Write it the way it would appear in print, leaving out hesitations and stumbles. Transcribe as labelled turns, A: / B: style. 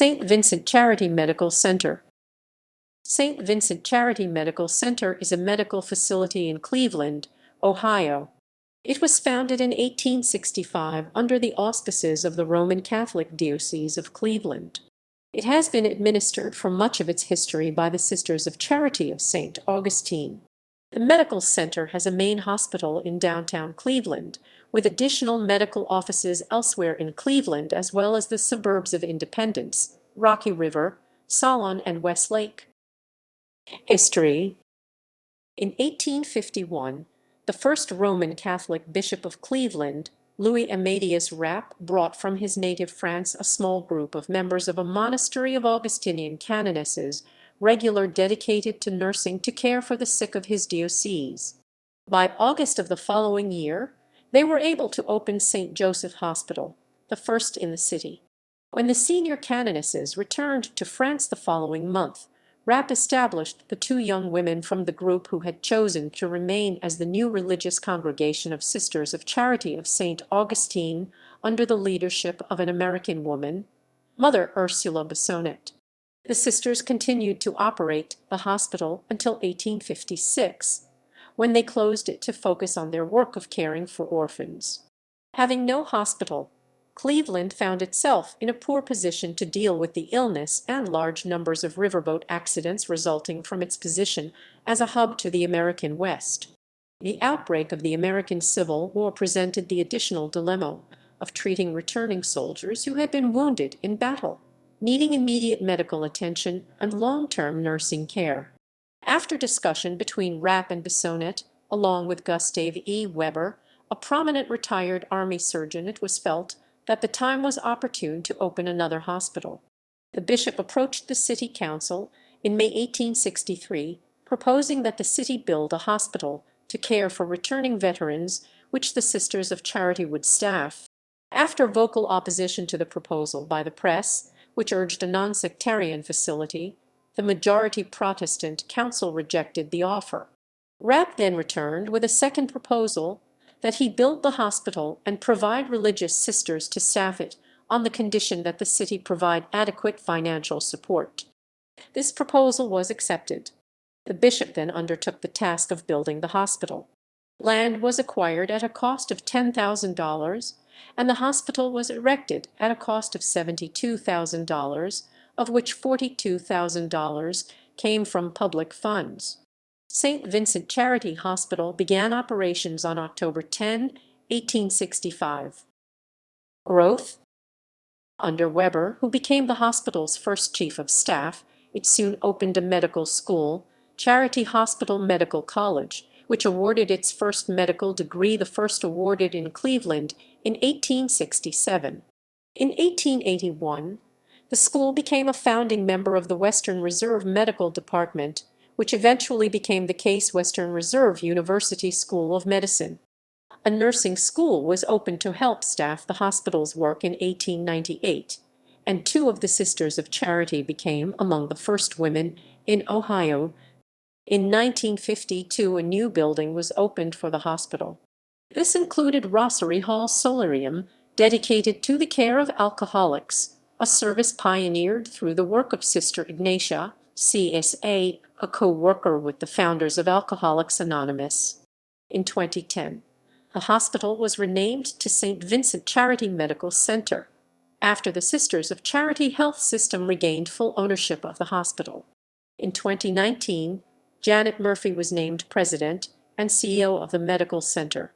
A: St. Vincent Charity Medical Center. St. Vincent Charity Medical Center is a medical facility in Cleveland, Ohio. It was founded in 1865 under the auspices of the Roman Catholic Diocese of Cleveland. It has been administered for much of its history by the Sisters of Charity of St. Augustine. The medical center has a main hospital in downtown Cleveland, with additional medical offices elsewhere in Cleveland as well as the suburbs of Independence, Rocky River, Solon and Westlake. History. In 1851, the first Roman Catholic Bishop of Cleveland, Louis Amadius Rapp, brought from his native France a small group of members of a monastery of Augustinian canonesses, regular dedicated to nursing to care for the sick of his diocese. By August of the following year, they were able to open St. Joseph Hospital, the first in the city. When the senior canonesses returned to France the following month, Rapp established the two young women from the group who had chosen to remain as the new religious congregation of Sisters of Charity of St. Augustine under the leadership of an American woman, Mother Ursula Bissonnet. The sisters continued to operate the hospital until 1856, when they closed it to focus on their work of caring for orphans. Having no hospital, Cleveland found itself in a poor position to deal with the illness and large numbers of riverboat accidents resulting from its position as a hub to the American West. The outbreak of the American Civil War presented the additional dilemma of treating returning soldiers who had been wounded in battle, needing immediate medical attention and long-term nursing care. After discussion between Rapp and Bissonnet, along with Gustave E. Weber, a prominent retired Army surgeon, it was felt that the time was opportune to open another hospital. The bishop approached the city council in May 1863, proposing that the city build a hospital to care for returning veterans, which the Sisters of Charity would staff. After vocal opposition to the proposal by the press, which urged a non-sectarian facility, the majority Protestant council rejected the offer. Rapp then returned with a second proposal that he build the hospital and provide religious sisters to staff it on the condition that the city provide adequate financial support. This proposal was accepted. The bishop then undertook the task of building the hospital. Land was acquired at a cost of $10,000, and the hospital was erected at a cost of $72,000, of which $42,000 came from public funds. St. Vincent Charity Hospital began operations on October 10, 1865. Growth. Under Weber, who became the hospital's first chief of staff, it soon opened a medical school, Charity Hospital Medical College, which awarded its first medical degree, the first awarded in Cleveland, in 1867. In 1881, the school became a founding member of the Western Reserve Medical Department, which eventually became the Case Western Reserve University School of Medicine. A nursing school was opened to help staff the hospital's work in 1898, and two of the Sisters of Charity became among the first women in Ohio. In 1952, a new building was opened for the hospital. This included Rosary Hall Solarium, dedicated to the care of alcoholics, a service pioneered through the work of Sister Ignatia, CSA, a co-worker with the founders of Alcoholics Anonymous. In 2010, the hospital was renamed to St. Vincent Charity Medical Center, after the Sisters of Charity Health System regained full ownership of the hospital. In 2019, Janet Murphy was named president and CEO of the medical center.